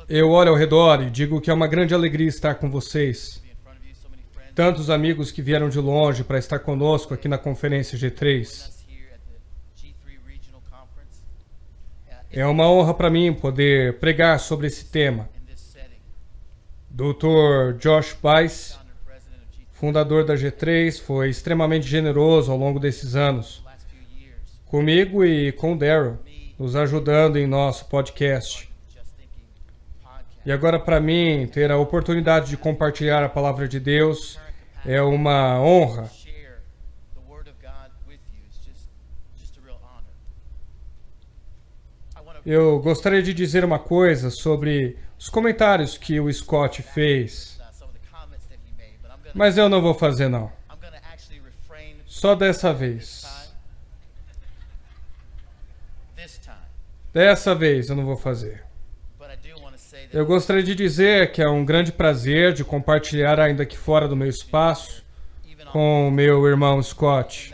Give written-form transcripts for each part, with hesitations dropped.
Eu olho ao redor e digo que é uma grande alegria estar com vocês. Tantos amigos que vieram de longe para estar conosco aqui na Conferência G3. É uma honra para mim poder pregar sobre esse tema. Dr. Josh Buice, fundador da G3, foi extremamente generoso ao longo desses anos, comigo e com o Daryl, nos ajudando em nosso podcast. E agora, para mim, ter a oportunidade de compartilhar a palavra de Deus é uma honra. Eu gostaria de dizer uma coisa sobre os comentários que o Scott fez, mas eu não vou fazer não. Só dessa vez. Dessa vez eu não vou fazer. Eu gostaria de dizer que é um grande prazer de compartilhar ainda aqui fora do meu espaço com o meu irmão Scott.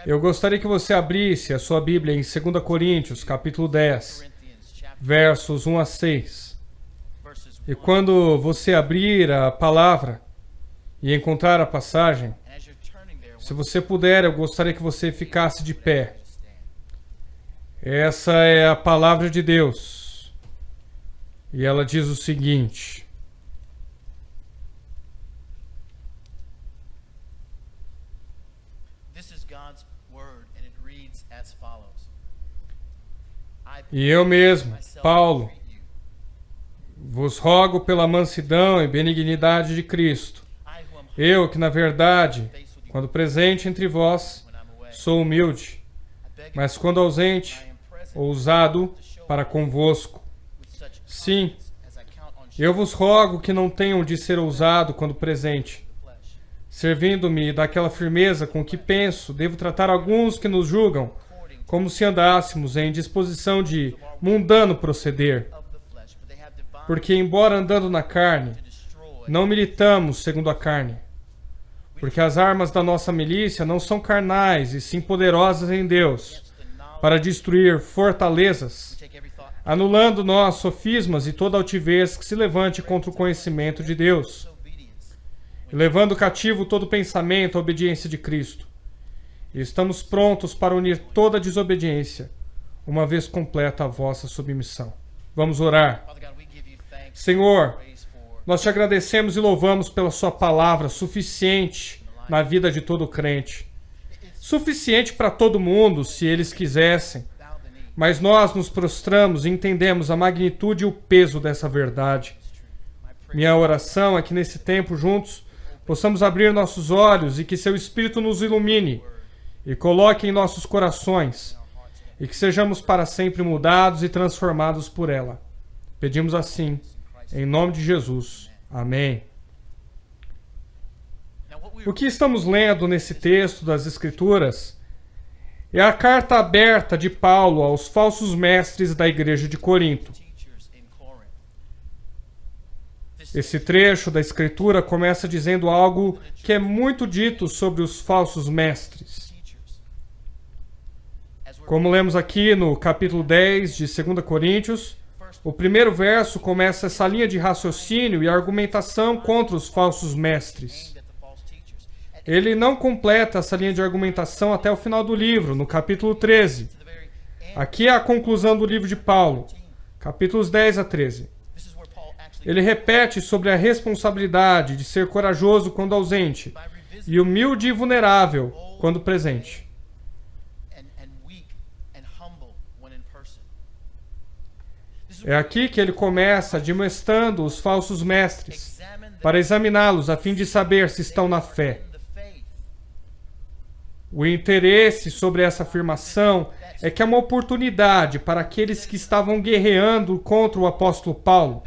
Eu gostaria que você abrisse a sua Bíblia em 2 Coríntios, capítulo 10, versos 1 a 6. E quando você abrir a palavra e encontrar a passagem, se você puder, eu gostaria que você ficasse de pé. Essa é a palavra de Deus. E ela diz o seguinte: E eu mesmo, Paulo, vos rogo pela mansidão e benignidade de Cristo. Eu que, na verdade, quando presente entre vós, sou humilde, mas quando ausente, ousado para convosco. Sim, eu vos rogo que não tenham de ser ousado quando presente. Servindo-me daquela firmeza com que penso, devo tratar alguns que nos julgam, como se andássemos em disposição de mundano proceder. Porque, embora andando na carne, não militamos segundo a carne. Porque as armas da nossa milícia não são carnais, e sim poderosas em Deus, para destruir fortalezas, anulando nós sofismas e toda altivez que se levante contra o conhecimento de Deus, e levando cativo todo pensamento à obediência de Cristo. E estamos prontos para unir toda a desobediência, uma vez completa a vossa submissão. Vamos orar. Senhor, nós te agradecemos e louvamos pela sua palavra suficiente na vida de todo crente. Suficiente para todo mundo, se eles quisessem. Mas nós nos prostramos e entendemos a magnitude e o peso dessa verdade. Minha oração é que nesse tempo juntos possamos abrir nossos olhos e que seu Espírito nos ilumine e coloque em nossos corações e que sejamos para sempre mudados e transformados por ela. Pedimos assim, em nome de Jesus. Amém. O que estamos lendo nesse texto das Escrituras é a carta aberta de Paulo aos falsos mestres da igreja de Corinto. Esse trecho da Escritura começa dizendo algo que é muito dito sobre os falsos mestres. Como lemos aqui no capítulo 10 de 2 Coríntios, o primeiro verso começa essa linha de raciocínio e argumentação contra os falsos mestres. Ele não completa essa linha de argumentação até o final do livro, no capítulo 13. Aqui é a conclusão do livro de Paulo, capítulos 10 a 13. Ele repete sobre a responsabilidade de ser corajoso quando ausente e humilde e vulnerável quando presente. É aqui que ele começa admoestando os falsos mestres para examiná-los a fim de saber se estão na fé. O interesse sobre essa afirmação é que é uma oportunidade para aqueles que estavam guerreando contra o apóstolo Paulo.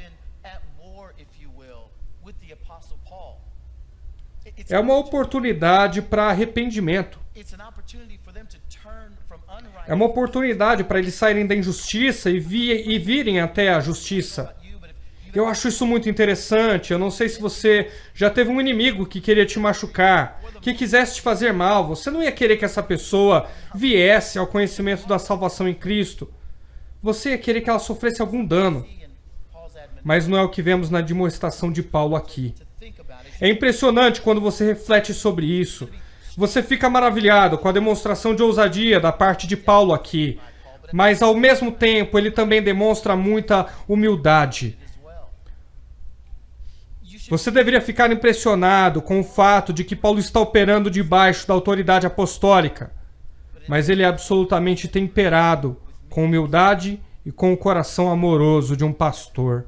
É uma oportunidade para arrependimento. É uma oportunidade para eles saírem da injustiça e virem até a justiça. Eu acho isso muito interessante. Eu não sei se você já teve um inimigo que queria te machucar, que quisesse te fazer mal. Você não ia querer que essa pessoa viesse ao conhecimento da salvação em Cristo. Você ia querer que ela sofresse algum dano. Mas não é o que vemos na demonstração de Paulo aqui. É impressionante quando você reflete sobre isso. Você fica maravilhado com a demonstração de ousadia da parte de Paulo aqui. Mas ao mesmo tempo ele também demonstra muita humildade. Você deveria ficar impressionado com o fato de que Paulo está operando debaixo da autoridade apostólica, mas ele é absolutamente temperado com humildade e com o coração amoroso de um pastor.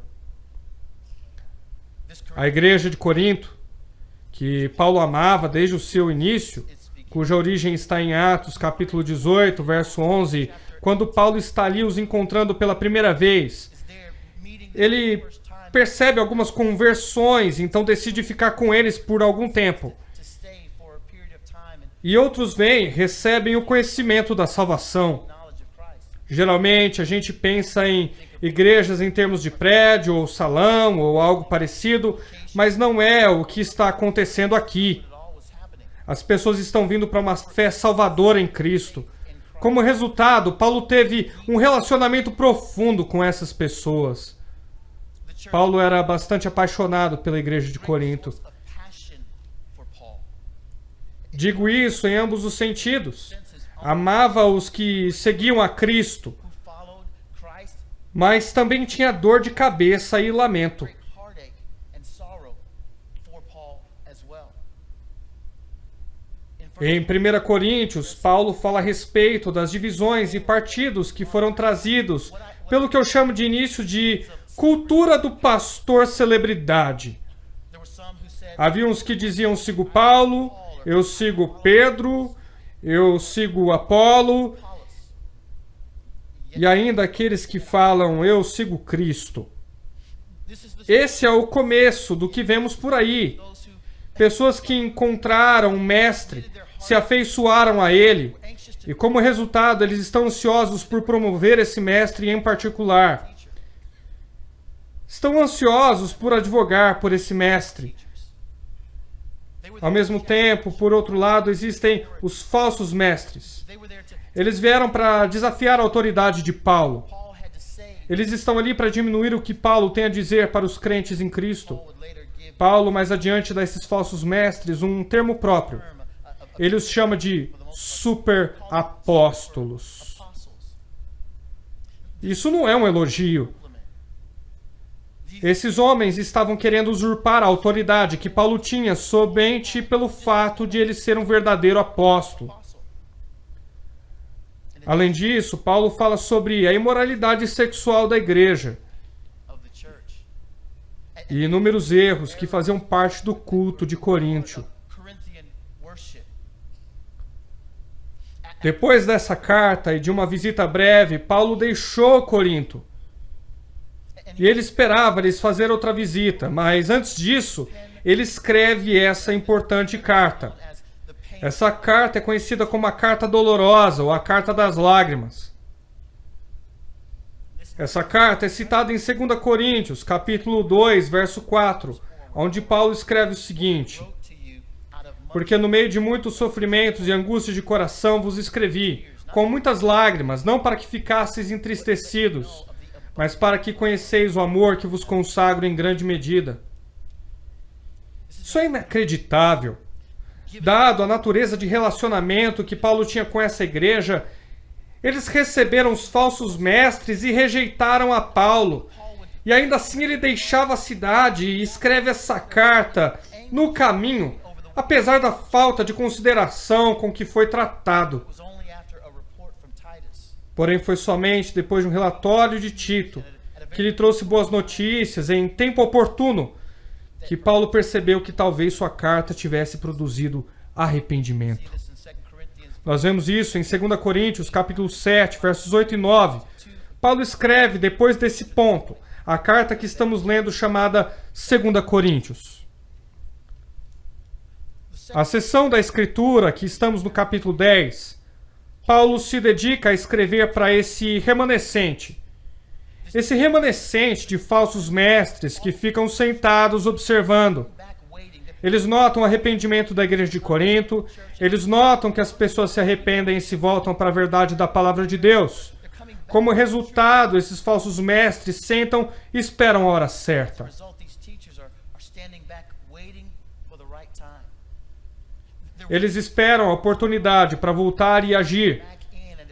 A igreja de Corinto, que Paulo amava desde o seu início, cuja origem está em Atos capítulo 18, verso 11, quando Paulo está ali os encontrando pela primeira vez, ele percebe algumas conversões, então decide ficar com eles por algum tempo. E outros vêm, recebem o conhecimento da salvação. Geralmente a gente pensa em igrejas em termos de prédio, ou salão, ou algo parecido, mas não é o que está acontecendo aqui. As pessoas estão vindo para uma fé salvadora em Cristo. Como resultado, Paulo teve um relacionamento profundo com essas pessoas. Paulo era bastante apaixonado pela igreja de Corinto. Digo isso em ambos os sentidos. Amava os que seguiam a Cristo, mas também tinha dor de cabeça e lamento. Em 1 Coríntios, Paulo fala a respeito das divisões e partidos que foram trazidos pelo que eu chamo de início de cultura do pastor celebridade. Havia uns que diziam: sigo Paulo, eu sigo Pedro, eu sigo Apolo, e ainda aqueles que falam: eu sigo Cristo. Esse é o começo do que vemos por aí. Pessoas que encontraram um mestre, se afeiçoaram a ele, e como resultado eles estão ansiosos por promover esse mestre em particular. Estão ansiosos por advogar por esse mestre. Ao mesmo tempo, por outro lado, existem os falsos mestres. Eles vieram para desafiar a autoridade de Paulo. Eles estão ali para diminuir o que Paulo tem a dizer para os crentes em Cristo. Paulo, mais adiante, dá a esses falsos mestres um termo próprio. Ele os chama de super apóstolos. Isso não é um elogio. Esses homens estavam querendo usurpar a autoridade que Paulo tinha somente pelo fato de ele ser um verdadeiro apóstolo. Além disso, Paulo fala sobre a imoralidade sexual da igreja e inúmeros erros que faziam parte do culto de Coríntio. Depois dessa carta e de uma visita breve, Paulo deixou Corinto. E ele esperava lhes fazer outra visita, mas antes disso, ele escreve essa importante carta. Essa carta é conhecida como a Carta Dolorosa, ou a Carta das Lágrimas. Essa carta é citada em 2 Coríntios, capítulo 2, verso 4, onde Paulo escreve o seguinte: porque no meio de muitos sofrimentos e angústias de coração vos escrevi, com muitas lágrimas, não para que ficasseis entristecidos, mas para que conheceis o amor que vos consagro em grande medida. Isso é inacreditável. Dado a natureza de relacionamento que Paulo tinha com essa igreja, eles receberam os falsos mestres e rejeitaram a Paulo. E ainda assim ele deixava a cidade e escreve essa carta no caminho, apesar da falta de consideração com que foi tratado. Porém, foi somente depois de um relatório de Tito, que lhe trouxe boas notícias em tempo oportuno, que Paulo percebeu que talvez sua carta tivesse produzido arrependimento. Nós vemos isso em 2 Coríntios, capítulo 7, versos 8 e 9. Paulo escreve, depois desse ponto, a carta que estamos lendo chamada 2 Coríntios. A seção da Escritura, que estamos no capítulo 10, Paulo se dedica a escrever para esse remanescente. esse remanescente de falsos mestres que ficam sentados observando. Eles notam o arrependimento da igreja de Corinto, eles notam que as pessoas se arrependem e se voltam para a verdade da palavra de Deus. Como resultado, esses falsos mestres sentam e esperam a hora certa. Eles esperam a oportunidade para voltar e agir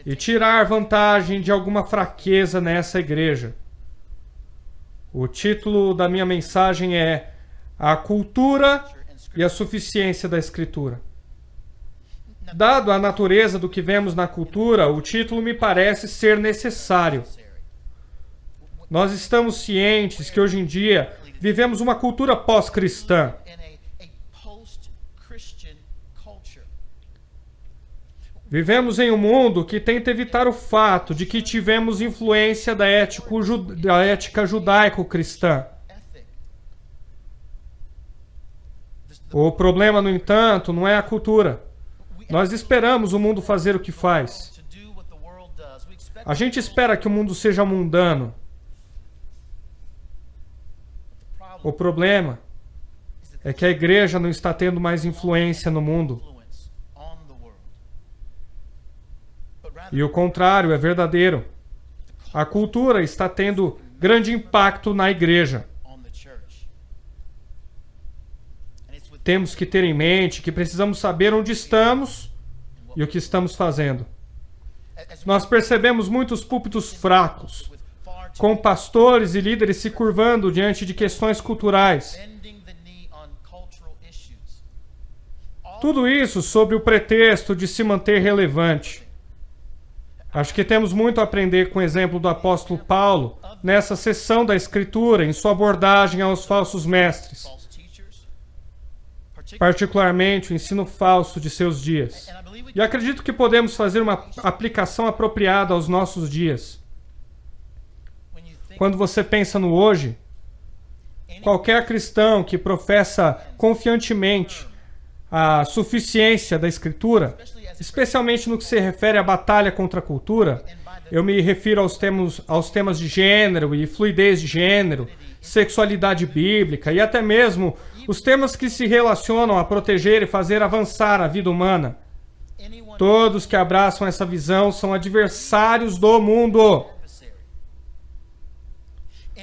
e tirar vantagem de alguma fraqueza nessa igreja. O título da minha mensagem é A Cultura e a Suficiência da Escritura. Dado a natureza do que vemos na cultura, o título me parece ser necessário. Nós estamos cientes que hoje em dia vivemos uma cultura pós-cristã. Vivemos em um mundo que tenta evitar o fato de que tivemos influência da ética judaico-cristã. O problema, no entanto, não é a cultura. Nós esperamos o mundo fazer o que faz. A gente espera que o mundo seja mundano. O problema é que a igreja não está tendo mais influência no mundo. E o contrário é verdadeiro. A cultura está tendo grande impacto na igreja. Temos que ter em mente que precisamos saber onde estamos e o que estamos fazendo. Nós percebemos muitos púlpitos fracos, com pastores e líderes se curvando diante de questões culturais. Tudo isso sob o pretexto de se manter relevante. Acho que temos muito a aprender com o exemplo do apóstolo Paulo nessa seção da Escritura, em sua abordagem aos falsos mestres, particularmente o ensino falso de seus dias. E acredito que podemos fazer uma aplicação apropriada aos nossos dias. Quando você pensa no hoje, qualquer cristão que professa confiantemente a suficiência da Escritura, especialmente no que se refere à batalha contra a cultura, eu me refiro aos temas de gênero e fluidez de gênero, sexualidade bíblica e até mesmo os temas que se relacionam a proteger e fazer avançar a vida humana. Todos que abraçam essa visão são adversários do mundo.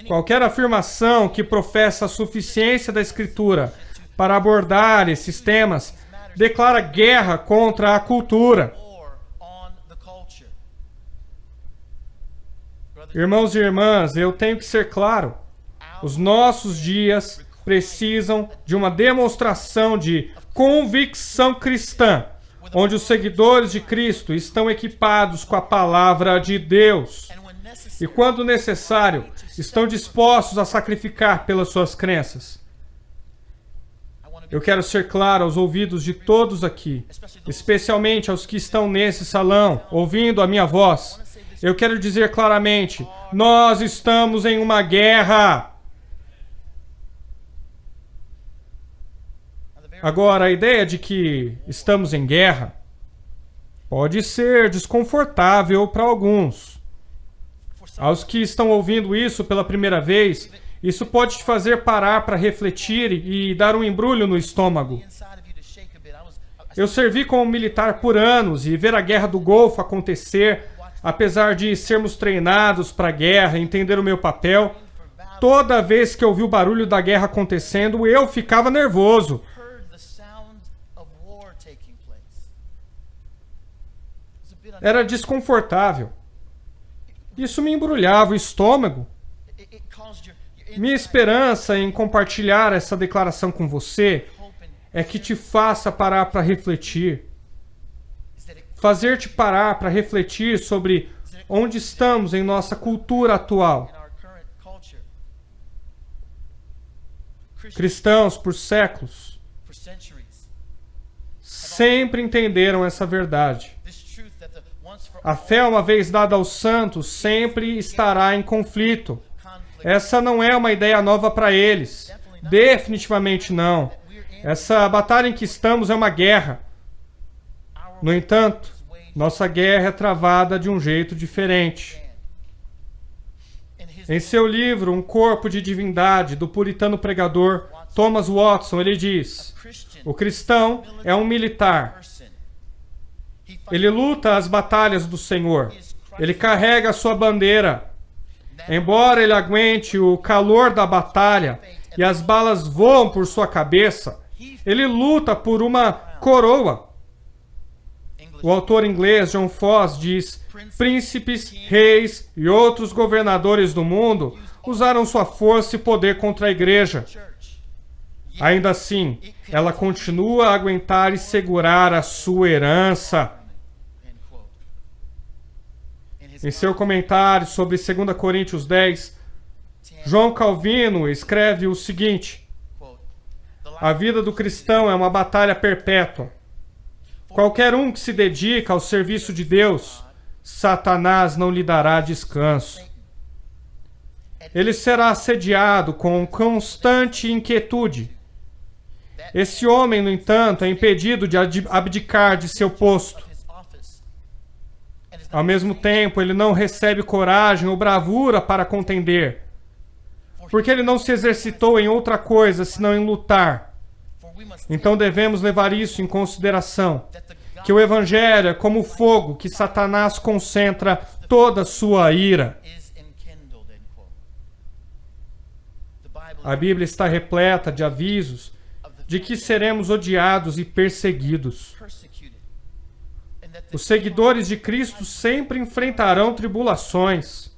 Qualquer afirmação que professa a suficiência da Escritura para abordar esses temas declara guerra contra a cultura. Irmãos e irmãs, eu tenho que ser claro. Os nossos dias precisam de uma demonstração de convicção cristã, onde os seguidores de Cristo estão equipados com a palavra de Deus. E, quando necessário, estão dispostos a sacrificar pelas suas crenças. Eu quero ser claro aos ouvidos de todos aqui, especialmente aos que estão nesse salão, ouvindo a minha voz. Eu quero dizer claramente, nós estamos em uma guerra. Agora, a ideia de que estamos em guerra pode ser desconfortável para alguns. Aos que estão ouvindo isso pela primeira vez, isso pode te fazer parar para refletir e dar um embrulho no estômago. Eu servi como militar por anos e ver a Guerra do Golfo acontecer, apesar de sermos treinados para a guerra e entender o meu papel, toda vez que eu vi o barulho da guerra acontecendo, eu ficava nervoso. Era desconfortável. Isso me embrulhava o estômago. Minha esperança em compartilhar essa declaração com você é que te faça parar para refletir. Fazer-te parar para refletir sobre onde estamos em nossa cultura atual. Cristãos, por séculos, sempre entenderam essa verdade. A fé, uma vez dada aos santos, sempre estará em conflito. Essa não é uma ideia nova para eles. Definitivamente não. Essa batalha em que estamos é uma guerra. No entanto, nossa guerra é travada de um jeito diferente. Em seu livro Um Corpo de Divindade, do puritano pregador Thomas Watson, ele diz: o cristão é um militar. Ele luta as batalhas do Senhor. Ele carrega a sua bandeira. Embora ele aguente o calor da batalha e as balas voam por sua cabeça, ele luta por uma coroa. O autor inglês John Foss diz: príncipes, reis e outros governadores do mundo usaram sua força e poder contra a igreja. Ainda assim, ela continua a aguentar e segurar a sua herança. Em seu comentário sobre 2 Coríntios 10, João Calvino escreve o seguinte: a vida do cristão é uma batalha perpétua. Qualquer um que se dedica ao serviço de Deus, Satanás não lhe dará descanso. Ele será assediado com constante inquietude. Esse homem, no entanto, é impedido de abdicar de seu posto. Ao mesmo tempo, ele não recebe coragem ou bravura para contender, porque ele não se exercitou em outra coisa senão em lutar. Então devemos levar isso em consideração, que o Evangelho é como o fogo que Satanás concentra toda a sua ira. A Bíblia está repleta de avisos de que seremos odiados e perseguidos. Os seguidores de Cristo sempre enfrentarão tribulações.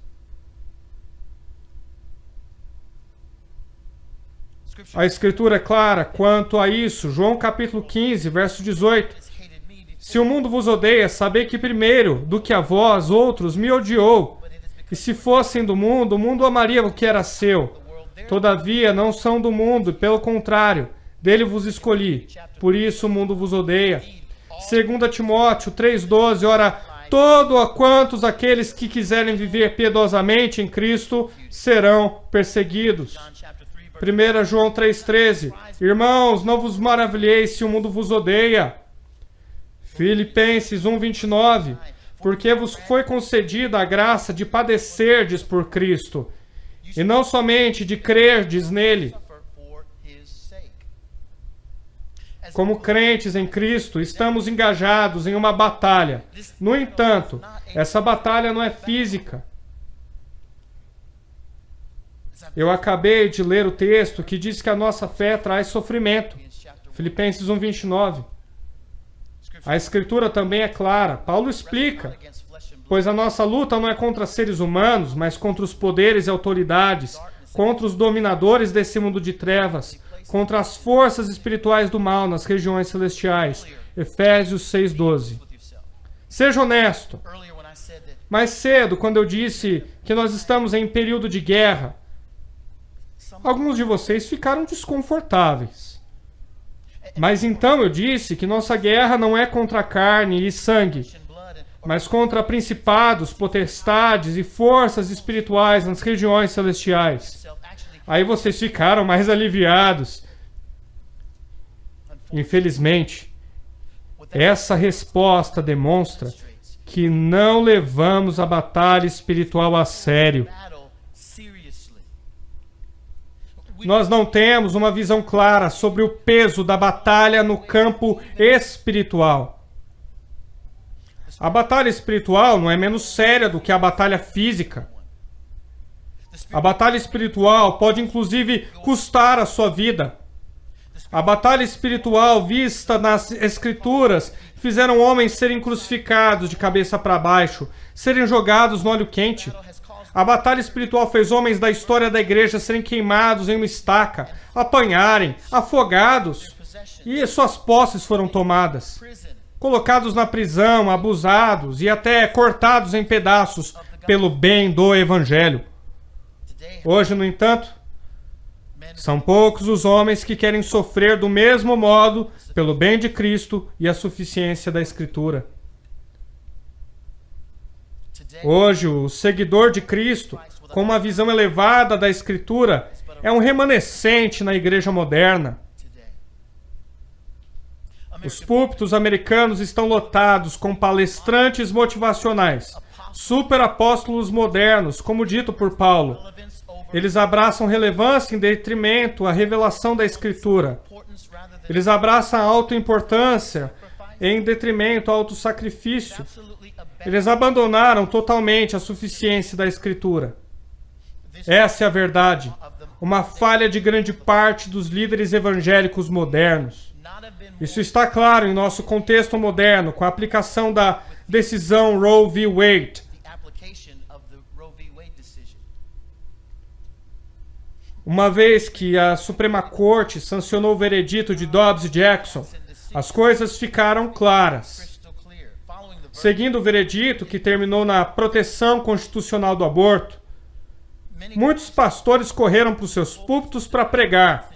A Escritura é clara quanto a isso. João capítulo 15, verso 18. Se o mundo vos odeia, sabei que primeiro do que a vós, outros, me odiou. E se fossem do mundo, o mundo amaria o que era seu. Todavia, não são do mundo, pelo contrário, dele vos escolhi. Por isso o mundo vos odeia. 2 Timóteo 3,12, ora, quantos aqueles que quiserem viver piedosamente em Cristo serão perseguidos. 1 João 3,13, irmãos, não vos maravilheis se o mundo vos odeia. Filipenses 1,29, porque vos foi concedida a graça de padecerdes por Cristo, e não somente de crerdes nele. Como crentes em Cristo, estamos engajados em uma batalha. No entanto, essa batalha não é física. Eu acabei de ler o texto que diz que a nossa fé traz sofrimento. Filipenses 1,29. A Escritura também é clara. Paulo explica: pois a nossa luta não é contra seres humanos, mas contra os poderes e autoridades, contra os dominadores desse mundo de trevas, contra as forças espirituais do mal nas regiões celestiais. Efésios 6,12. Seja honesto. Mais cedo, quando eu disse que nós estamos em período de guerra, alguns de vocês ficaram desconfortáveis. Mas então eu disse que nossa guerra não é contra carne e sangue, mas contra principados, potestades e forças espirituais nas regiões celestiais. Aí vocês ficaram mais aliviados. Infelizmente, essa resposta demonstra que não levamos a batalha espiritual a sério. Nós não temos uma visão clara sobre o peso da batalha no campo espiritual. A batalha espiritual não é menos séria do que a batalha física. A batalha espiritual pode inclusive custar a sua vida. A batalha espiritual vista nas Escrituras fizeram homens serem crucificados de cabeça para baixo, serem jogados no óleo quente. A batalha espiritual fez homens da história da igreja serem queimados em uma estaca, apanharem, afogados, e suas posses foram tomadas, colocados na prisão, abusados e até cortados em pedaços pelo bem do Evangelho. Hoje, no entanto, são poucos os homens que querem sofrer do mesmo modo pelo bem de Cristo e a suficiência da Escritura. Hoje, o seguidor de Cristo, com uma visão elevada da Escritura, é um remanescente na igreja moderna. Os púlpitos americanos estão lotados com palestrantes motivacionais, superapóstolos modernos, como dito por Paulo. Eles abraçam relevância em detrimento à revelação da Escritura. Eles abraçam a autoimportância em detrimento ao autossacrifício. Eles abandonaram totalmente a suficiência da Escritura. Essa é a verdade. Uma falha de grande parte dos líderes evangélicos modernos. Isso está claro em nosso contexto moderno, com a aplicação da decisão Roe v. Wade. Uma vez que a Suprema Corte sancionou o veredito de Dobbs e Jackson, as coisas ficaram claras. Seguindo o veredito, que terminou na proteção constitucional do aborto, muitos pastores correram para os seus púlpitos para pregar.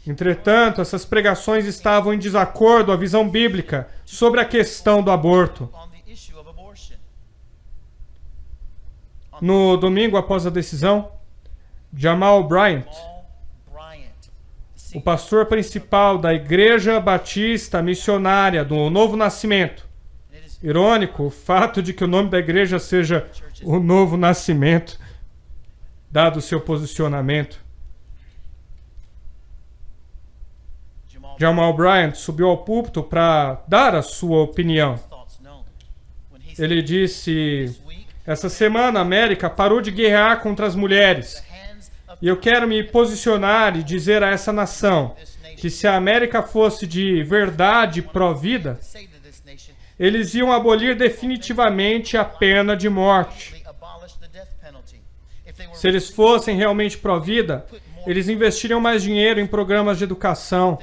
Entretanto, essas pregações estavam em desacordo com a visão bíblica sobre a questão do aborto. No domingo após a decisão, Jamal Bryant, o pastor principal da Igreja Batista Missionária do Novo Nascimento. Irônico o fato de que o nome da igreja seja o Novo Nascimento, dado o seu posicionamento. Jamal Bryant subiu ao púlpito para dar a sua opinião. Ele disse: essa semana a América parou de guerrear contra as mulheres. E eu quero me posicionar e dizer a essa nação que se a América fosse de verdade pró-vida, eles iam abolir definitivamente a pena de morte. Se eles fossem realmente pró-vida, eles investiriam mais dinheiro em programas de educação.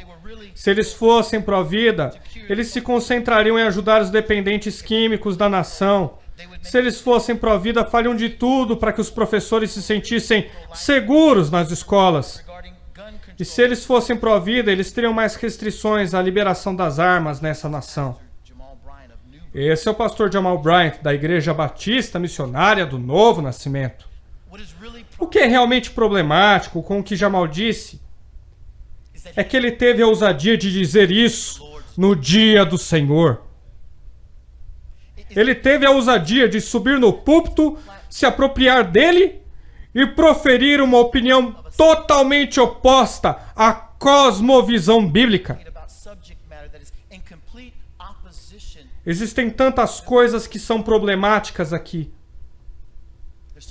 Se eles fossem pró-vida, eles se concentrariam em ajudar os dependentes químicos da nação. Se eles fossem pró-vida, fariam de tudo para que os professores se sentissem seguros nas escolas. E se eles fossem pró-vida, eles teriam mais restrições à liberação das armas nessa nação. Esse é o pastor Jamal Bryant, da Igreja Batista Missionária do Novo Nascimento. O que é realmente problemático com o que Jamal disse é que ele teve a ousadia de dizer isso no dia do Senhor. Ele teve a ousadia de subir no púlpito, se apropriar dele e proferir uma opinião totalmente oposta à cosmovisão bíblica. Existem tantas coisas que são problemáticas aqui.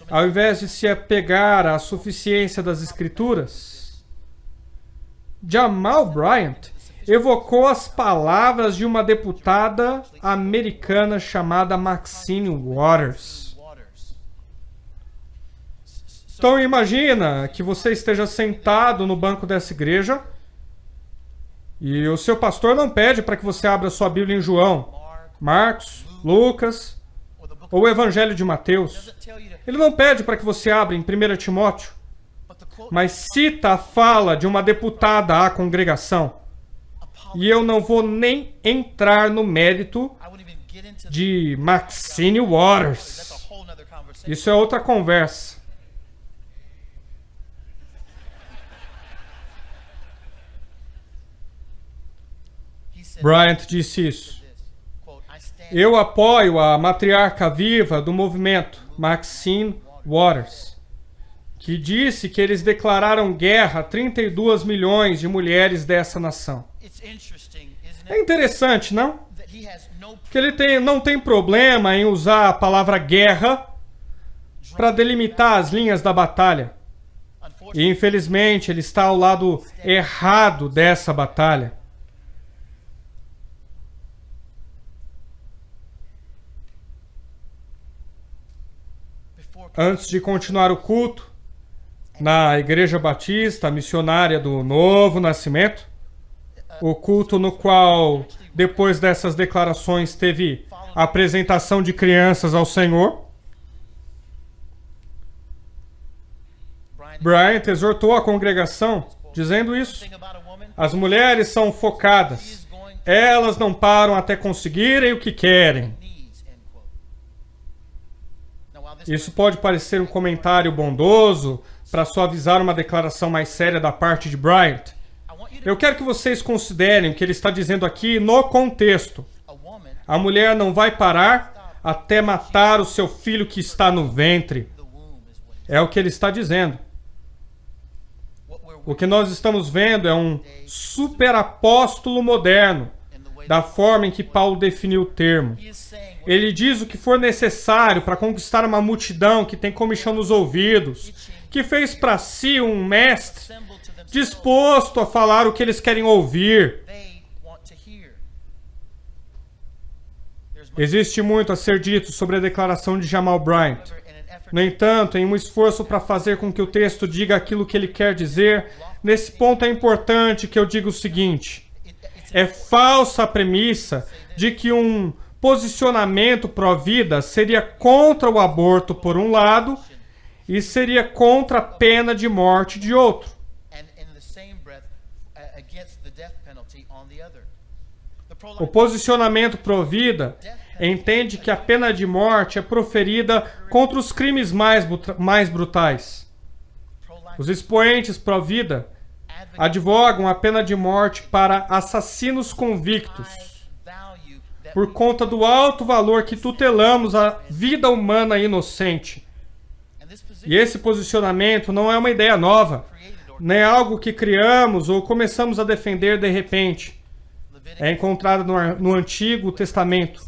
Ao invés de se apegar à suficiência das Escrituras, Jamal Bryant evocou as palavras de uma deputada americana chamada Maxine Waters. Então imagina que você esteja sentado no banco dessa igreja e o seu pastor não pede para que você abra sua Bíblia em João, Marcos, Lucas ou o Evangelho de Mateus. Ele não pede para que você abra em 1 Timóteo, mas cita a fala de uma deputada à congregação. E eu não vou nem entrar no mérito de Maxine Waters. Isso é outra conversa. Bryant disse isso. Eu apoio a matriarca viva do movimento, Maxine Waters, que disse que eles declararam guerra a 32 milhões de mulheres dessa nação. É interessante, não? Que ele não tem problema em usar a palavra guerra para delimitar as linhas da batalha. E infelizmente ele está ao lado errado dessa batalha. Antes de continuar o culto, na Igreja Batista Missionária do Novo Nascimento, o culto no qual, depois dessas declarações, teve a apresentação de crianças ao Senhor, Bryant exortou a congregação, dizendo isso: as mulheres são focadas, elas não param até conseguirem o que querem. Isso pode parecer um comentário bondoso para suavizar uma declaração mais séria da parte de Bryant. Eu quero que vocês considerem o que ele está dizendo aqui no contexto. A mulher não vai parar até matar o seu filho que está no ventre. É o que ele está dizendo. O que nós estamos vendo é um superapóstolo moderno, da forma em que Paulo definiu o termo. Ele diz o que for necessário para conquistar uma multidão que tem comichão nos ouvidos, que fez para si um mestre disposto a falar o que eles querem ouvir. Existe muito a ser dito sobre a declaração de Jamal Bryant. No entanto, em um esforço para fazer com que o texto diga aquilo que ele quer dizer, nesse ponto é importante que eu diga o seguinte: é falsa a premissa de que um posicionamento pró-vida seria contra o aborto por um lado e seria contra a pena de morte de outro. O posicionamento pró-vida entende que a pena de morte é proferida contra os crimes mais brutais. Os expoentes pró-vida advogam a pena de morte para assassinos convictos, por conta do alto valor que tutelamos a vida humana inocente. E esse posicionamento não é uma ideia nova, nem é algo que criamos ou começamos a defender de repente. É encontrado no Antigo Testamento,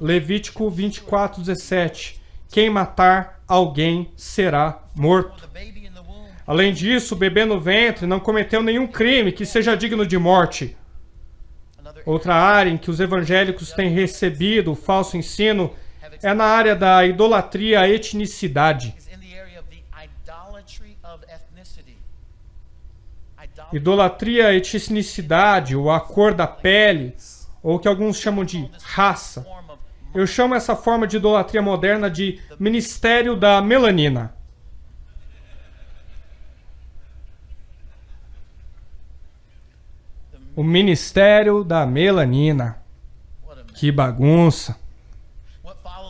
Levítico 24:17. Quem matar alguém será morto. Além disso, o bebê no ventre não cometeu nenhum crime que seja digno de morte. Outra área em que os evangélicos têm recebido o falso ensino é na área da idolatria à etnicidade. Idolatria à etnicidade, ou à cor da pele, ou o que alguns chamam de raça. Eu chamo essa forma de idolatria moderna de ministério da melanina. O ministério da melanina. Que bagunça.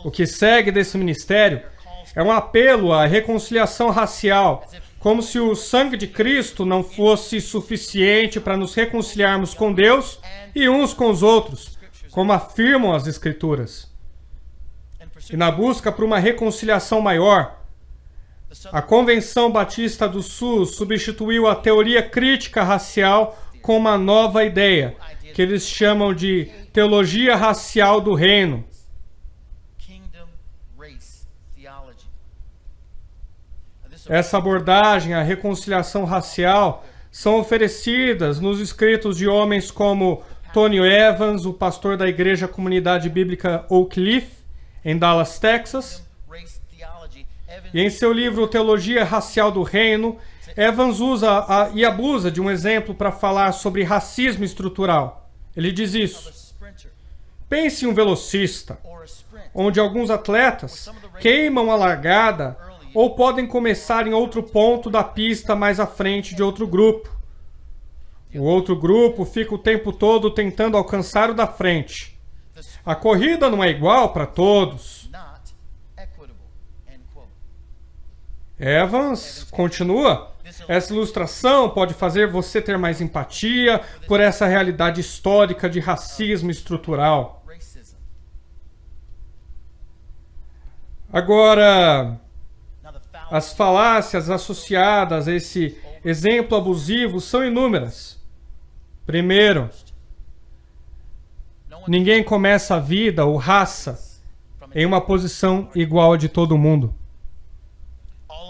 O que segue desse ministério é um apelo à reconciliação racial, como se o sangue de Cristo não fosse suficiente para nos reconciliarmos com Deus e uns com os outros, como afirmam as Escrituras. E na busca por uma reconciliação maior, a Convenção Batista do Sul substituiu a teoria crítica racial com uma nova ideia, que eles chamam de teologia racial do reino. Essa abordagem à reconciliação racial são oferecidas nos escritos de homens como Tony Evans, o pastor da Igreja Comunidade Bíblica Oak Cliff, em Dallas, Texas. E em seu livro Teologia Racial do Reino, Evans usa e abusa de um exemplo para falar sobre racismo estrutural. Ele diz isso. Pense em um velocista, onde alguns atletas queimam a largada ou podem começar em outro ponto da pista mais à frente de outro grupo. O outro grupo fica o tempo todo tentando alcançar o da frente. A corrida não é igual para todos. Evans continua. Essa ilustração pode fazer você ter mais empatia por essa realidade histórica de racismo estrutural. Agora, as falácias associadas a esse exemplo abusivo são inúmeras. Primeiro, ninguém começa a vida ou raça em uma posição igual a de todo mundo.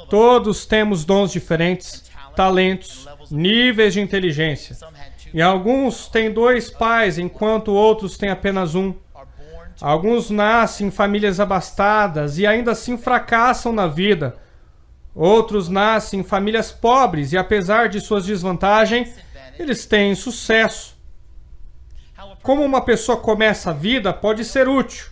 Todos temos dons diferentes, talentos, níveis de inteligência. E alguns têm 2 pais, enquanto outros têm apenas um. Alguns nascem em famílias abastadas e ainda assim fracassam na vida. Outros nascem em famílias pobres e, apesar de suas desvantagens, eles têm sucesso. Como uma pessoa começa a vida pode ser útil,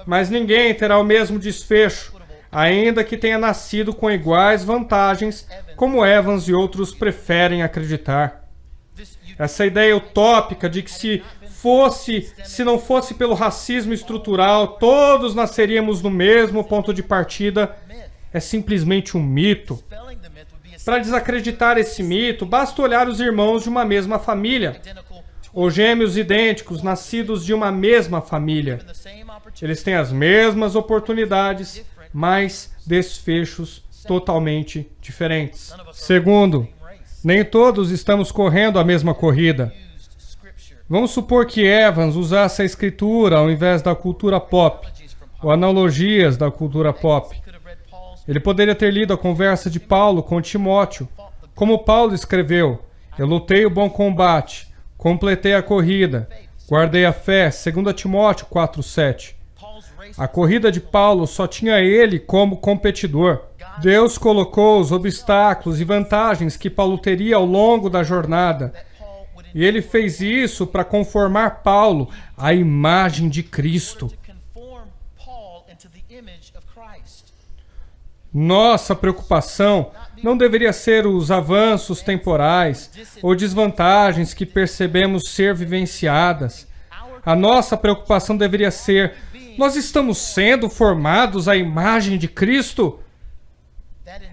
mas ninguém terá o mesmo desfecho, ainda que tenha nascido com iguais vantagens, como Evans e outros preferem acreditar. Essa ideia utópica de que se não fosse pelo racismo estrutural, todos nasceríamos no mesmo ponto de partida, é simplesmente um mito. Para desacreditar esse mito, basta olhar os irmãos de uma mesma família, ou gêmeos idênticos nascidos de uma mesma família. Eles têm as mesmas oportunidades, mas desfechos totalmente diferentes. Segundo, nem todos estamos correndo a mesma corrida. Vamos supor que Evans usasse a escritura ao invés da cultura pop, ou analogias da cultura pop. Ele poderia ter lido a conversa de Paulo com Timóteo, como Paulo escreveu: eu lutei o bom combate, completei a corrida, guardei a fé, 2 Timóteo 4:7. A corrida de Paulo só tinha ele como competidor. Deus colocou os obstáculos e vantagens que Paulo teria ao longo da jornada. E ele fez isso para conformar Paulo à imagem de Cristo. Nossa preocupação não deveria ser os avanços temporais ou desvantagens que percebemos ser vivenciadas. A nossa preocupação deveria ser: nós estamos sendo formados à imagem de Cristo?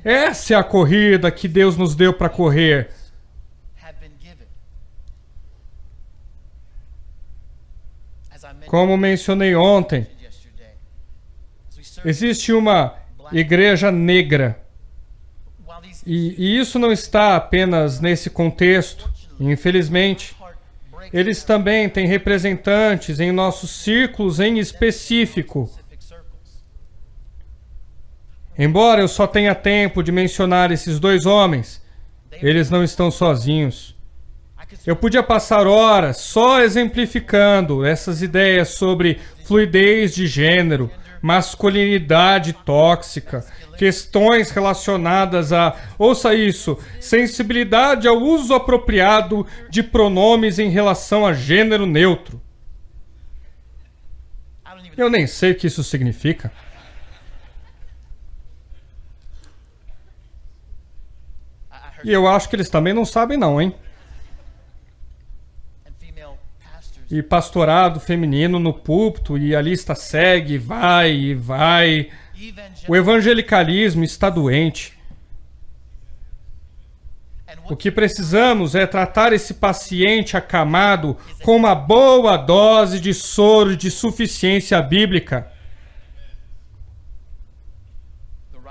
Essa é a corrida que Deus nos deu para correr. Como mencionei ontem, existe uma igreja negra. E isso não está apenas nesse contexto. Infelizmente, eles também têm representantes em nossos círculos em específico. Embora eu só tenha tempo de mencionar esses dois homens, eles não estão sozinhos. Eu podia passar horas só exemplificando essas ideias sobre fluidez de gênero, masculinidade tóxica, questões relacionadas a, ouça isso, sensibilidade ao uso apropriado de pronomes em relação a gênero neutro. Eu nem sei o que isso significa. E eu acho que eles também não sabem não, hein? E pastorado feminino no púlpito, e a lista segue, vai e vai. O evangelicalismo está doente. O que precisamos é tratar esse paciente acamado com uma boa dose de soro de suficiência bíblica.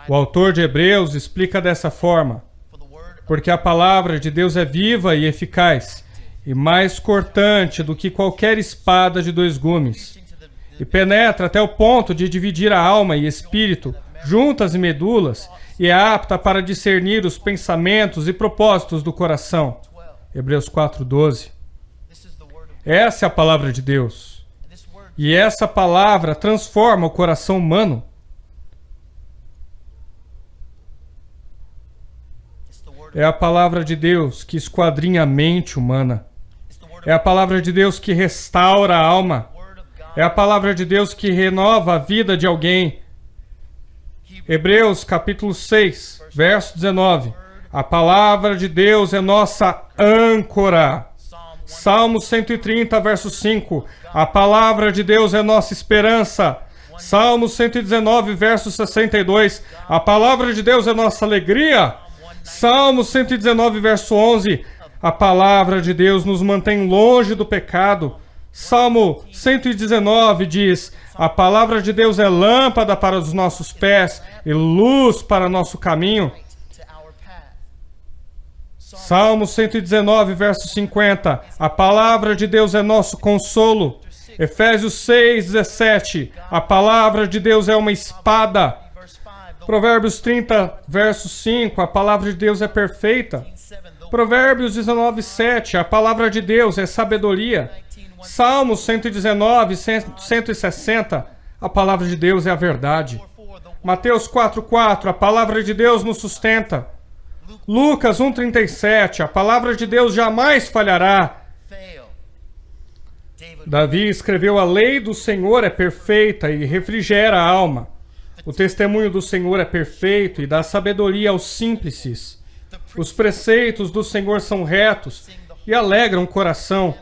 O autor de Hebreus explica dessa forma: porque a palavra de Deus é viva e eficaz, e mais cortante do que qualquer espada de dois gumes, e penetra até o ponto de dividir a alma e espírito, juntas e medulas, e é apta para discernir os pensamentos e propósitos do coração. Hebreus 4:12. Essa é a palavra de Deus. E essa palavra transforma o coração humano. É a palavra de Deus que esquadrinha a mente humana. É a palavra de Deus que restaura a alma. É a palavra de Deus que renova a vida de alguém. Hebreus capítulo 6, verso 19. A palavra de Deus é nossa âncora. Salmo 130, verso 5. A palavra de Deus é nossa esperança. Salmo 119, verso 62. A palavra de Deus é nossa alegria. Salmo 119, verso 11. A palavra de Deus nos mantém longe do pecado. Salmo 119 diz: a palavra de Deus é lâmpada para os nossos pés e luz para nosso caminho. Salmo 119, verso 50. A palavra de Deus é nosso consolo. Efésios 6, 17. A palavra de Deus é uma espada. Provérbios 30, verso 5, a palavra de Deus é perfeita. Provérbios 19, 7, a palavra de Deus é sabedoria. Salmos 119, 160, a palavra de Deus é a verdade. Mateus 4, 4, a palavra de Deus nos sustenta. Lucas 1:37, a palavra de Deus jamais falhará. Davi escreveu: a lei do Senhor é perfeita e refrigera a alma. O testemunho do Senhor é perfeito e dá sabedoria aos simples. Os preceitos do Senhor são retos e alegram o coração.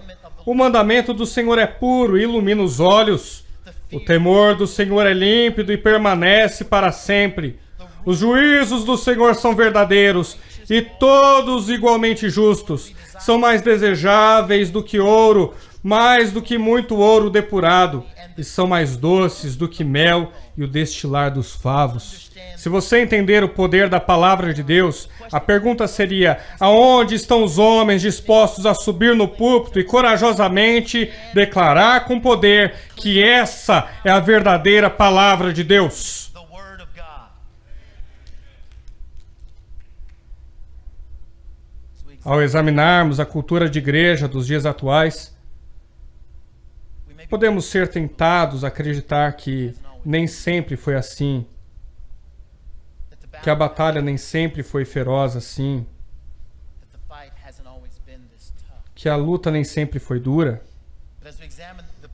O mandamento do Senhor é puro e ilumina os olhos. O temor do Senhor é límpido e permanece para sempre. Os juízos do Senhor são verdadeiros e todos igualmente justos. São mais desejáveis do que ouro, mais do que muito ouro depurado. e são mais doces do que mel e o destilar dos favos. Se você entender o poder da palavra de Deus, a pergunta seria: aonde estão os homens dispostos a subir no púlpito e corajosamente declarar com poder que essa é a verdadeira palavra de Deus? Ao examinarmos a cultura de igreja dos dias atuais, podemos ser tentados a acreditar que nem sempre foi assim, que a batalha nem sempre foi feroz assim, que a luta nem sempre foi dura.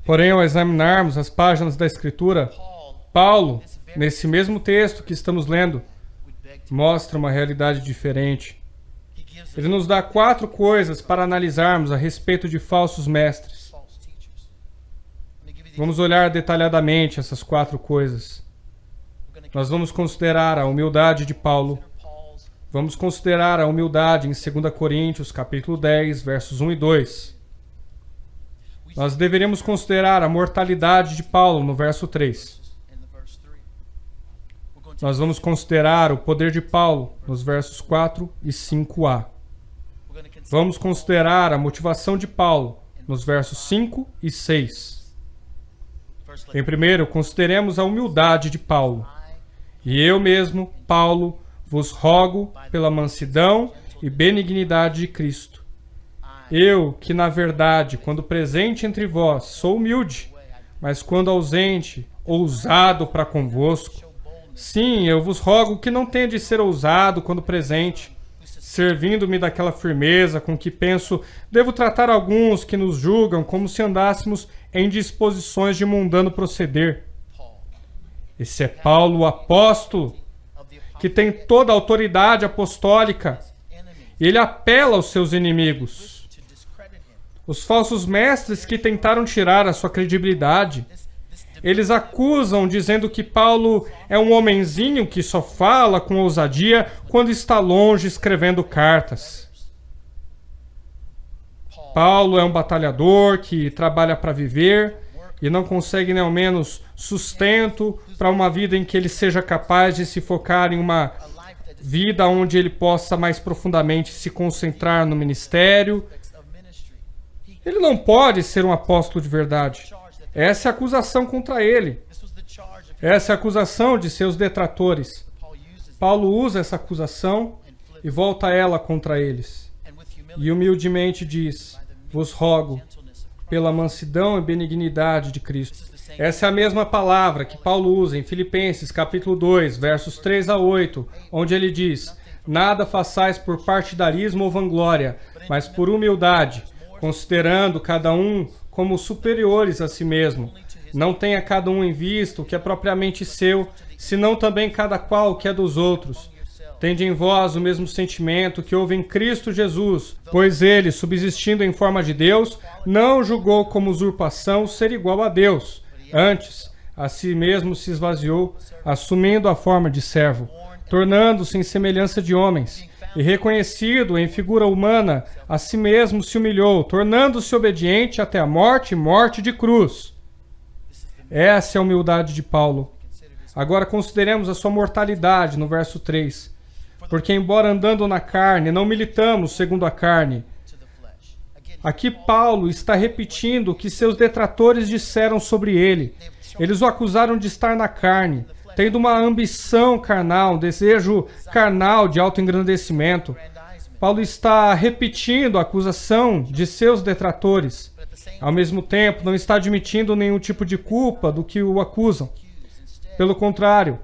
Porém, ao examinarmos as páginas da Escritura, Paulo, nesse mesmo texto que estamos lendo, mostra uma realidade diferente. Ele nos dá 4 coisas para analisarmos a respeito de falsos mestres. Vamos olhar detalhadamente essas 4 coisas. Nós vamos considerar a humildade de Paulo. Vamos considerar a humildade em 2 Coríntios, capítulo 10, versos 1 e 2. Nós deveríamos considerar a mortalidade de Paulo no verso 3. Nós vamos considerar o poder de Paulo nos versos 4 e 5a. Vamos considerar a motivação de Paulo nos versos 5 e 6. Em primeiro, consideremos a humildade de Paulo. E eu mesmo, Paulo, vos rogo pela mansidão e benignidade de Cristo. Eu, que na verdade, quando presente entre vós, sou humilde, mas quando ausente, ousado para convosco. Sim, eu vos rogo que não tenha de ser ousado quando presente, servindo-me daquela firmeza com que penso devo tratar alguns que nos julgam como se andássemos em disposições de mundano proceder. Esse é Paulo, o apóstolo, que tem toda a autoridade apostólica. Ele apela aos seus inimigos, os falsos mestres que tentaram tirar a sua credibilidade. Eles acusam, dizendo que Paulo é um homenzinho que só fala com ousadia quando está longe escrevendo cartas. Paulo é um batalhador que trabalha para viver e não consegue nem ao menos sustento para uma vida em que ele seja capaz de se focar em uma vida onde ele possa mais profundamente se concentrar no ministério. Ele não pode ser um apóstolo de verdade. Essa é a acusação contra ele. Essa é a acusação de seus detratores. Paulo usa essa acusação e volta ela contra eles. E humildemente diz: vos rogo, pela mansidão e benignidade de Cristo. Essa é a mesma palavra que Paulo usa em Filipenses, capítulo 2, versos 3 a 8, onde ele diz: nada façais por partidarismo ou vanglória, mas por humildade, considerando cada um como superiores a si mesmo. Não tenha cada um em vista o que é propriamente seu, senão também cada qual o que é dos outros. Tende em vós o mesmo sentimento que houve em Cristo Jesus, pois ele, subsistindo em forma de Deus, não julgou como usurpação ser igual a Deus. Antes, a si mesmo se esvaziou, assumindo a forma de servo, tornando-se em semelhança de homens, e reconhecido em figura humana, a si mesmo se humilhou, tornando-se obediente até a morte e morte de cruz. Essa é a humildade de Paulo. Agora consideremos a sua mortalidade no verso 3. Porque embora andando na carne, não militamos segundo a carne. Aqui Paulo está repetindo o que seus detratores disseram sobre ele. Eles o acusaram de estar na carne, tendo uma ambição carnal, um desejo carnal de autoengrandecimento. Paulo está repetindo a acusação de seus detratores. Ao mesmo tempo, não está admitindo nenhum tipo de culpa do que o acusam. Pelo contrário,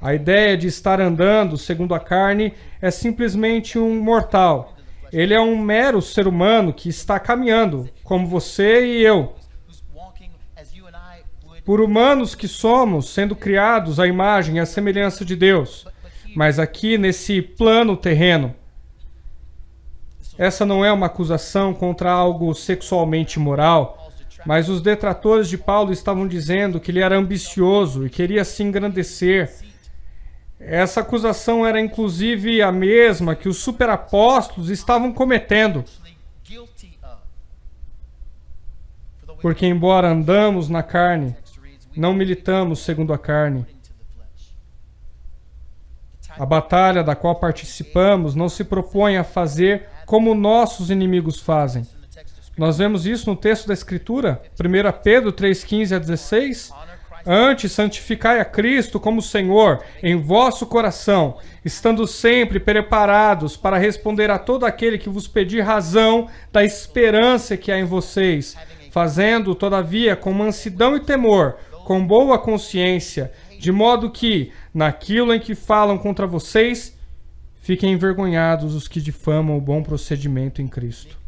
a ideia de estar andando segundo a carne é simplesmente um mortal. Ele é um mero ser humano que está caminhando, como você e eu. Por humanos que somos, sendo criados à imagem e à semelhança de Deus. Mas aqui, nesse plano terreno, essa não é uma acusação contra algo sexualmente imoral, mas os detratores de Paulo estavam dizendo que ele era ambicioso e queria se engrandecer. Essa acusação era inclusive a mesma que os superapóstolos estavam cometendo. Porque embora andamos na carne, não militamos segundo a carne. A batalha da qual participamos não se propõe a fazer como nossos inimigos fazem. Nós vemos isso no texto da Escritura, 1 Pedro 3:15 a 16. Antes, santificai a Cristo como Senhor em vosso coração, estando sempre preparados para responder a todo aquele que vos pedir razão da esperança que há em vocês, fazendo, todavia, com mansidão e temor, com boa consciência, de modo que, naquilo em que falam contra vocês, fiquem envergonhados os que difamam o bom procedimento em Cristo.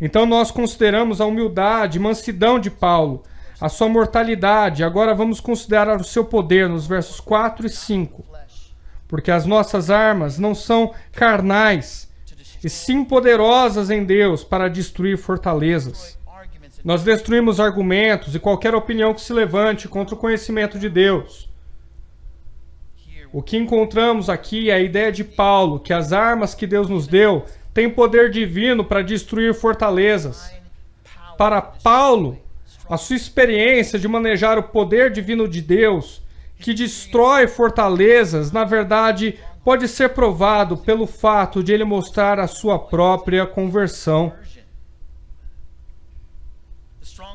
Então nós consideramos a humildade e mansidão de Paulo, a sua mortalidade. Agora vamos considerar o seu poder nos versos 4 e 5. Porque as nossas armas não são carnais, e sim poderosas em Deus para destruir fortalezas. Nós destruímos argumentos e qualquer opinião que se levante contra o conhecimento de Deus. O que encontramos aqui é a ideia de Paulo, que as armas que Deus nos deu têm poder divino para destruir fortalezas. Para Paulo, a sua experiência de manejar o poder divino de Deus, que destrói fortalezas, na verdade, pode ser provado pelo fato de ele mostrar a sua própria conversão.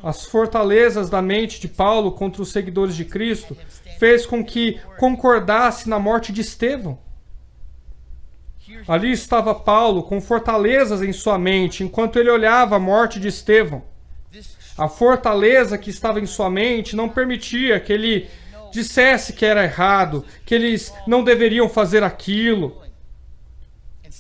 As fortalezas da mente de Paulo contra os seguidores de Cristo fez com que concordasse na morte de Estevão. Ali estava Paulo com fortalezas em sua mente, enquanto ele olhava a morte de Estevão. A fortaleza que estava em sua mente não permitia que ele dissesse que era errado, que eles não deveriam fazer aquilo.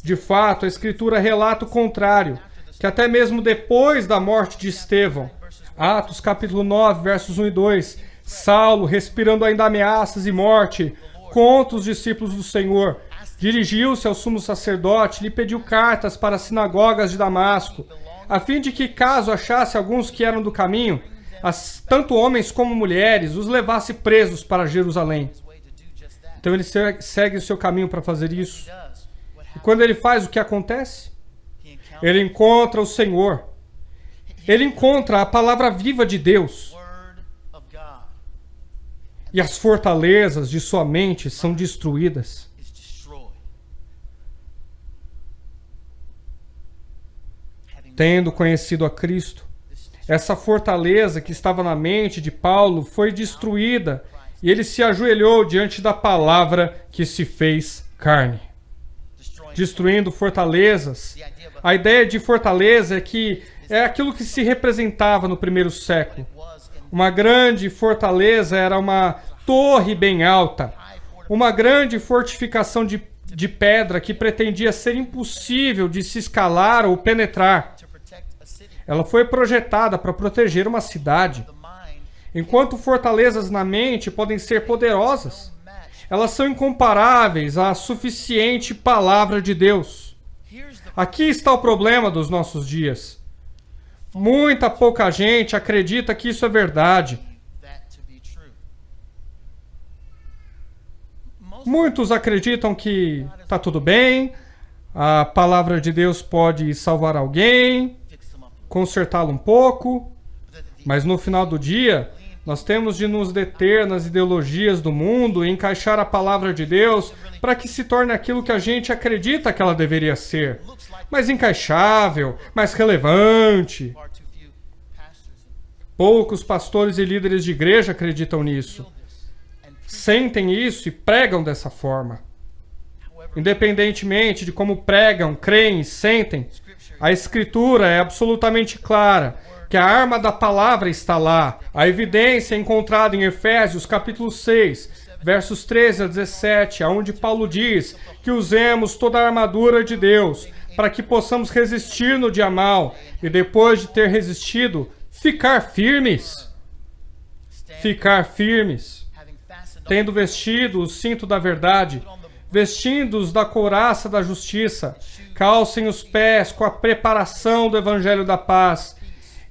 De fato, a Escritura relata o contrário, que até mesmo depois da morte de Estevão, Atos capítulo 9, versos 1 e 2, Saulo, respirando ainda ameaças e morte contra os discípulos do Senhor, dirigiu-se ao sumo sacerdote e lhe pediu cartas para as sinagogas de Damasco, a fim de que, caso achasse alguns que eram do caminho, tanto homens como mulheres, os levasse presos para Jerusalém. Então ele segue o seu caminho para fazer isso. E quando ele faz, o que acontece? Ele encontra o Senhor. Ele encontra a palavra viva de Deus. E as fortalezas de sua mente são destruídas. Tendo conhecido a Cristo, essa fortaleza que estava na mente de Paulo foi destruída e ele se ajoelhou diante da palavra que se fez carne. Destruindo fortalezas. A ideia de fortaleza é aquilo que se representava no primeiro século. Uma grande fortaleza era uma torre bem alta, uma grande fortificação de pedra que pretendia ser impossível de se escalar ou penetrar. Ela foi projetada para proteger uma cidade. Enquanto fortalezas na mente podem ser poderosas, elas são incomparáveis à suficiente palavra de Deus. Aqui está o problema dos nossos dias. Muita pouca gente acredita que isso é verdade. Muitos acreditam que está tudo bem, a palavra de Deus pode salvar alguém, consertá-lo um pouco, mas no final do dia, nós temos de nos deter nas ideologias do mundo e encaixar a palavra de Deus para que se torne aquilo que a gente acredita que ela deveria ser. Mais encaixável, mais relevante. Poucos pastores e líderes de igreja acreditam nisso. Sentem isso e pregam dessa forma. Independentemente de como pregam, creem e sentem, a Escritura é absolutamente clara, que a arma da palavra está lá. A evidência é encontrada em Efésios capítulo 6, versos 13 a 17, onde Paulo diz que usemos toda a armadura de Deus para que possamos resistir no dia mal e depois de ter resistido, ficar firmes. Ficar firmes. Tendo vestido o cinto da verdade, vestindo-os da couraça da justiça, calcem os pés com a preparação do evangelho da paz,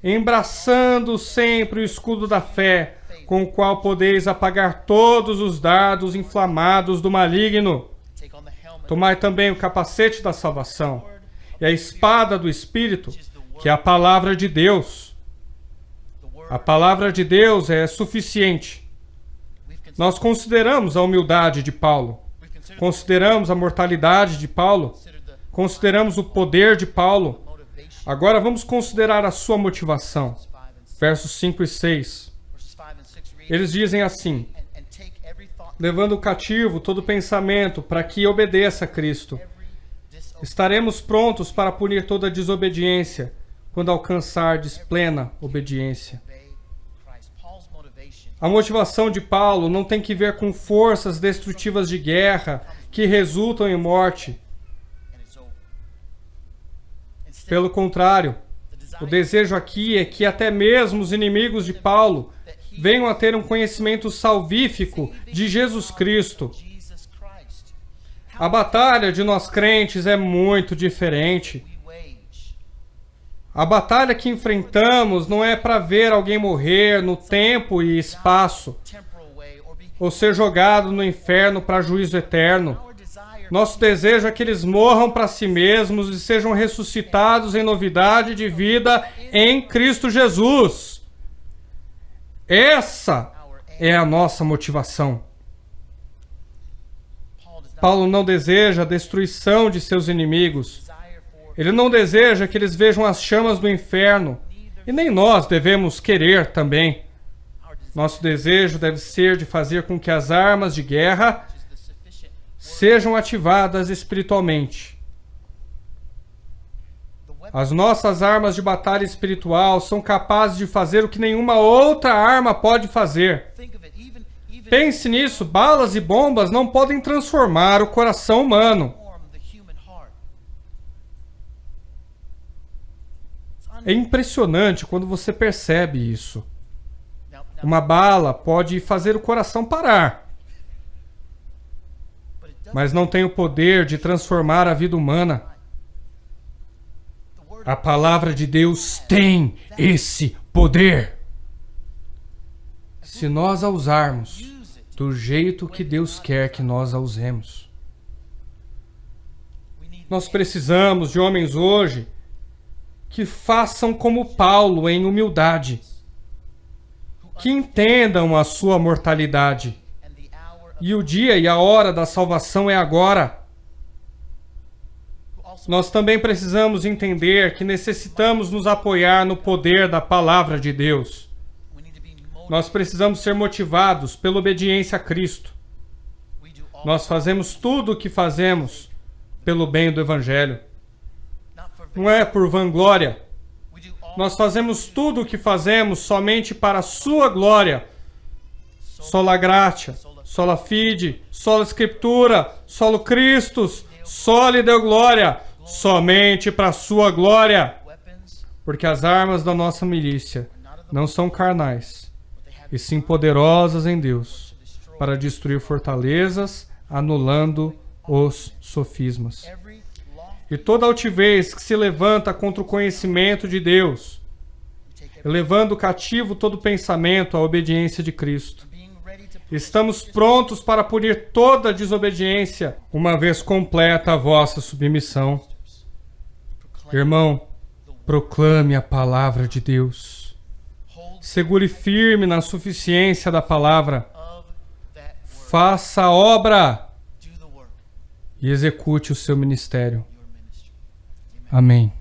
embraçando sempre o escudo da fé, com o qual podeis apagar todos os dardos inflamados do maligno. Tomai também o capacete da salvação e a espada do Espírito, que é a palavra de Deus. A palavra de Deus é suficiente. Nós consideramos a humildade de Paulo. Consideramos a mortalidade de Paulo. Consideramos o poder de Paulo. Agora vamos considerar a sua motivação. Versos 5 e 6. Eles dizem assim: levando cativo todo pensamento para que obedeça a Cristo. Estaremos prontos para punir toda desobediência quando alcançardes plena obediência. A motivação de Paulo não tem que ver com forças destrutivas de guerra que resultam em morte. Pelo contrário, o desejo aqui é que até mesmo os inimigos de Paulo venham a ter um conhecimento salvífico de Jesus Cristo. A batalha de nós crentes é muito diferente. A batalha que enfrentamos não é para ver alguém morrer no tempo e espaço, ou ser jogado no inferno para juízo eterno. Nosso desejo é que eles morram para si mesmos e sejam ressuscitados em novidade de vida em Cristo Jesus. Essa é a nossa motivação. Paulo não deseja a destruição de seus inimigos. Ele não deseja que eles vejam as chamas do inferno. E nem nós devemos querer também. Nosso desejo deve ser de fazer com que as armas de guerra sejam ativadas espiritualmente. As nossas armas de batalha espiritual são capazes de fazer o que nenhuma outra arma pode fazer. Pense nisso, balas e bombas não podem transformar o coração humano. É impressionante quando você percebe isso. Uma bala pode fazer o coração parar, mas não tem o poder de transformar a vida humana. A palavra de Deus tem esse poder. Se nós a usarmos do jeito que Deus quer que nós a usemos. Nós precisamos de homens hoje que façam como Paulo em humildade, que entendam a sua mortalidade. E o dia e a hora da salvação é agora. Nós também precisamos entender que necessitamos nos apoiar no poder da palavra de Deus. Nós precisamos ser motivados pela obediência a Cristo. Nós fazemos tudo o que fazemos pelo bem do Evangelho. Não é por vanglória. Nós fazemos tudo o que fazemos somente para a sua glória. Sola gratia, sola fide, sola scriptura, solo Christus, soli Deo glória. Somente para a sua glória. Porque as armas da nossa milícia não são carnais, e sim poderosas em Deus, para destruir fortalezas, anulando os sofismas. E toda altivez que se levanta contra o conhecimento de Deus, levando cativo todo pensamento à obediência de Cristo. Estamos prontos para punir toda desobediência, uma vez completa a vossa submissão. Irmão, proclame a palavra de Deus. Segure firme na suficiência da palavra. Faça a obra e execute o seu ministério. Amém.